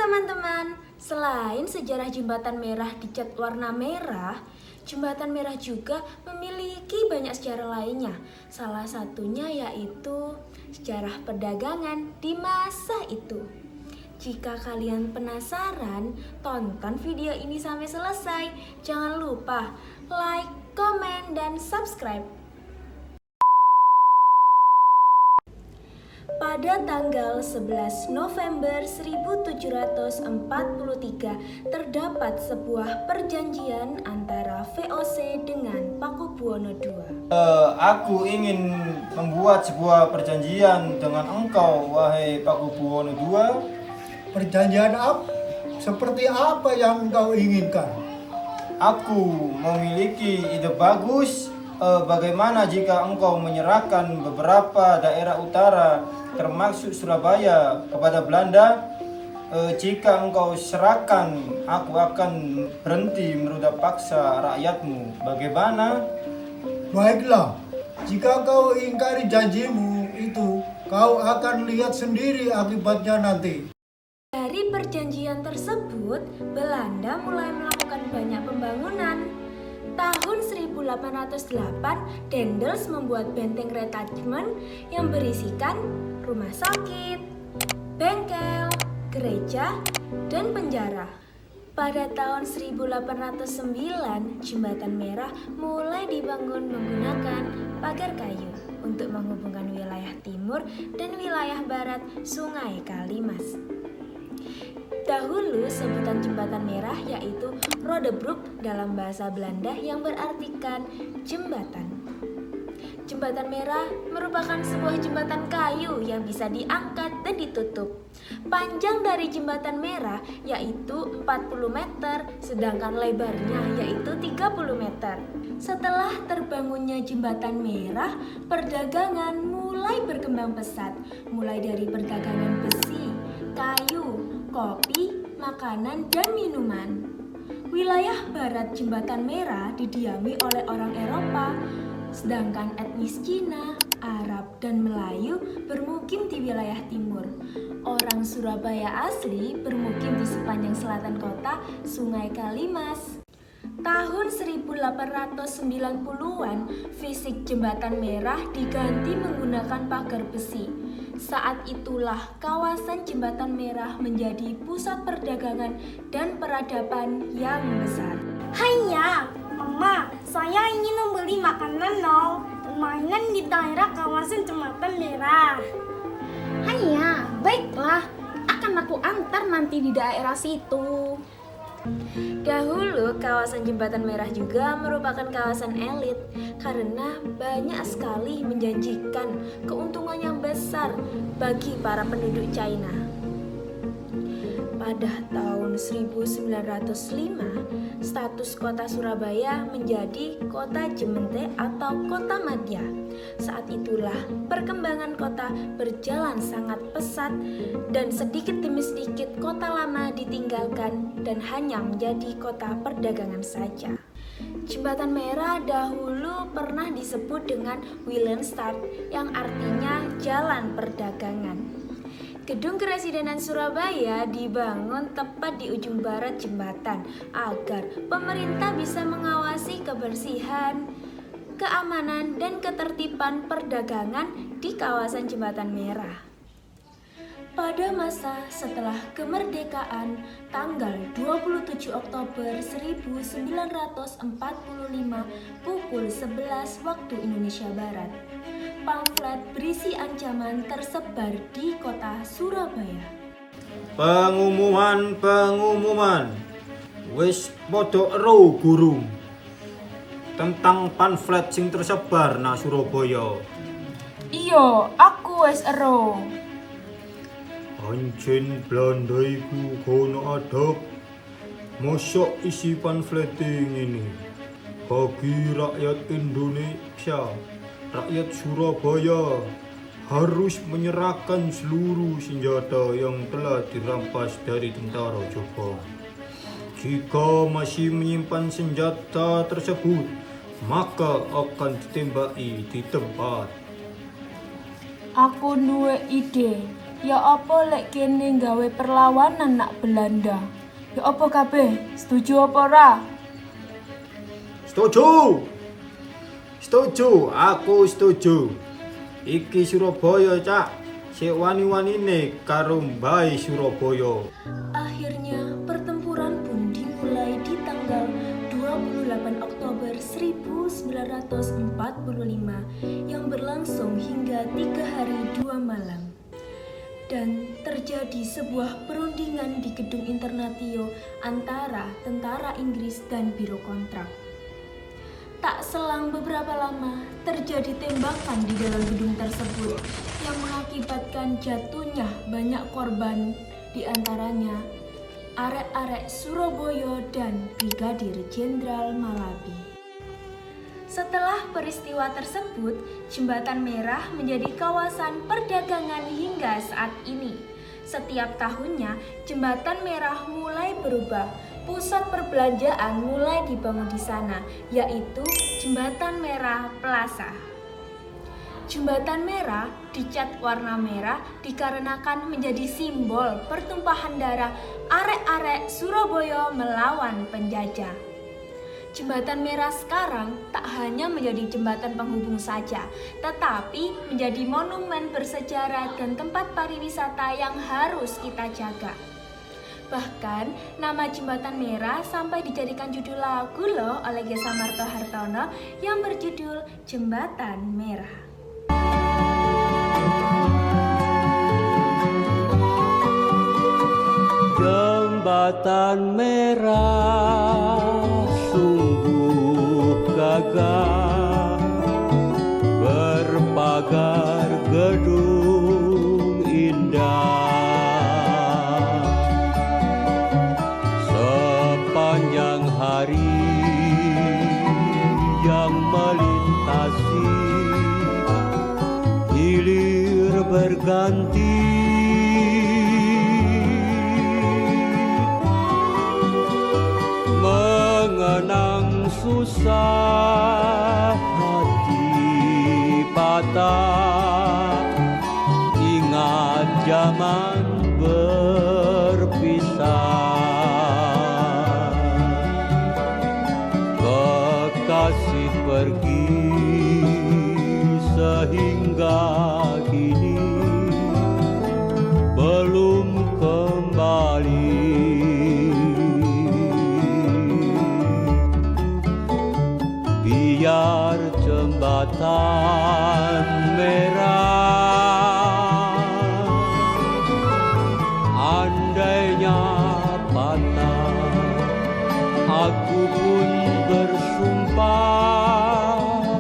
teman-teman, selain sejarah Jembatan Merah dicat warna merah, Jembatan Merah juga memiliki banyak sejarah lainnya. Salah satunya yaitu sejarah perdagangan di masa itu. Jika kalian penasaran, tonton video ini sampai selesai. Jangan lupa like, komen, dan subscribe. Pada tanggal 11 November 1743 terdapat sebuah perjanjian antara VOC dengan Pakubuwono II. Aku ingin membuat sebuah perjanjian dengan engkau, wahai Pakubuwono II. Perjanjian apa? Seperti apa yang engkau inginkan? Aku memiliki ide bagus. Bagaimana jika engkau menyerahkan beberapa daerah utara termasuk Surabaya kepada Belanda? Jika engkau serahkan, aku akan berhenti merudak paksa rakyatmu. Bagaimana? Baiklah, jika kau ingkari janjimu itu, kau akan lihat sendiri akibatnya nanti. Dari perjanjian tersebut, Belanda mulai melakukan banyak pembangunan. Tahun 1808, Daendels membuat benteng retachment yang berisikan rumah sakit, bengkel, gereja, dan penjara. Pada tahun 1809, Jembatan Merah mulai dibangun menggunakan pagar kayu untuk menghubungkan wilayah timur dan wilayah barat Sungai Kalimas. Dahulu sebutan Jembatan Merah yaitu Rodebrug dalam bahasa Belanda yang berartikan jembatan. Jembatan Merah merupakan sebuah jembatan kayu yang bisa diangkat dan ditutup. Panjang dari Jembatan Merah yaitu 40 meter, sedangkan lebarnya yaitu 30 meter. Setelah terbangunnya Jembatan Merah, perdagangan mulai berkembang pesat, mulai dari perdagangan besi, kayu, kopi, makanan, dan minuman. Wilayah barat Jembatan Merah didiami oleh orang Eropa, sedangkan etnis Cina, Arab, dan Melayu bermukim di wilayah timur. Orang Surabaya asli bermukim di sepanjang selatan kota Sungai Kalimas. Tahun 1890-an, fisik Jembatan Merah diganti menggunakan pagar besi. Saat itulah kawasan Jembatan Merah menjadi pusat perdagangan dan peradaban yang besar. Haiya, Mama, saya ingin membeli makanan dan mainan di daerah kawasan Jembatan Merah. Haiya, baiklah, akan aku antar nanti di daerah situ. Dahulu kawasan Jembatan Merah juga merupakan kawasan elit karena banyak sekali menjanjikan keuntungan yang besar bagi para penduduk China. Pada tahun 1905, status kota Surabaya menjadi kota Jemente atau kota madya. Saat itulah perkembangan kota berjalan sangat pesat dan sedikit demi sedikit kota lama ditinggalkan dan hanya menjadi kota perdagangan saja. Jembatan Merah dahulu pernah disebut dengan Willemstad yang artinya jalan perdagangan. Gedung Kepresidenan Surabaya dibangun tepat di ujung barat jembatan agar pemerintah bisa mengawasi kebersihan, keamanan, dan ketertiban perdagangan di kawasan Jembatan Merah. Pada masa setelah kemerdekaan tanggal 27 Oktober 1945 pukul 11 waktu Indonesia Barat, pamflet berisi ancaman tersebar di kota Surabaya. Pengumuman. Wis podo ero guru tentang pamflet sing tersebar na Surabaya. Iya, aku wis ero. Anjen Belanda iku kono adab. Mosok isi pamflet ini bagi rakyat Indonesia, rakyat Surabaya harus menyerahkan seluruh senjata yang telah dirampas dari tentara Jepang. Jika masih menyimpan senjata tersebut, maka akan ditembaki di tempat. Aku duwe ide. Ya apa lek kene gawe perlawanan nak Belanda? Ya apa kabeh? Setuju apa ora? Setuju. Setuju, aku setuju. Iki Surabaya, Cak. Sik wani-wanine karo mbae Surabaya. Akhirnya pertempuran pun dimulai di tanggal 28 Oktober 1945 yang berlangsung hingga 3 hari 2 malam. Dan terjadi sebuah perundingan di gedung Internatio antara tentara Inggris dan biro kontrak. Tak selang beberapa lama, terjadi tembakan di dalam gedung tersebut yang mengakibatkan jatuhnya banyak korban, di antaranya arek-arek Surabaya dan Brigadir Jenderal Malabi. Setelah peristiwa tersebut, Jembatan Merah menjadi kawasan perdagangan hingga saat ini. Setiap tahunnya, Jembatan Merah mulai berubah. Pusat perbelanjaan mulai dibangun di sana, yaitu Jembatan Merah Plaza. Jembatan Merah dicat warna merah dikarenakan menjadi simbol pertumpahan darah arek-arek Surabaya melawan penjajah. Jembatan Merah sekarang tak hanya menjadi jembatan penghubung saja, tetapi menjadi monumen bersejarah dan tempat pariwisata yang harus kita jaga. Bahkan, nama Jembatan Merah sampai dijadikan judul lagu loh oleh Gesa Marto Hartono yang berjudul Jembatan Merah. Jembatan merah sungguh gagah, berpagar gedung indah. Sepanjang hari yang melintasi, hilir berganti, mengenang susah hati patah, ingat zaman berpisah. Kekasih pergi sehingga kini belum kembali. Biar jembatan merah andainya patah, aku pun bersumpah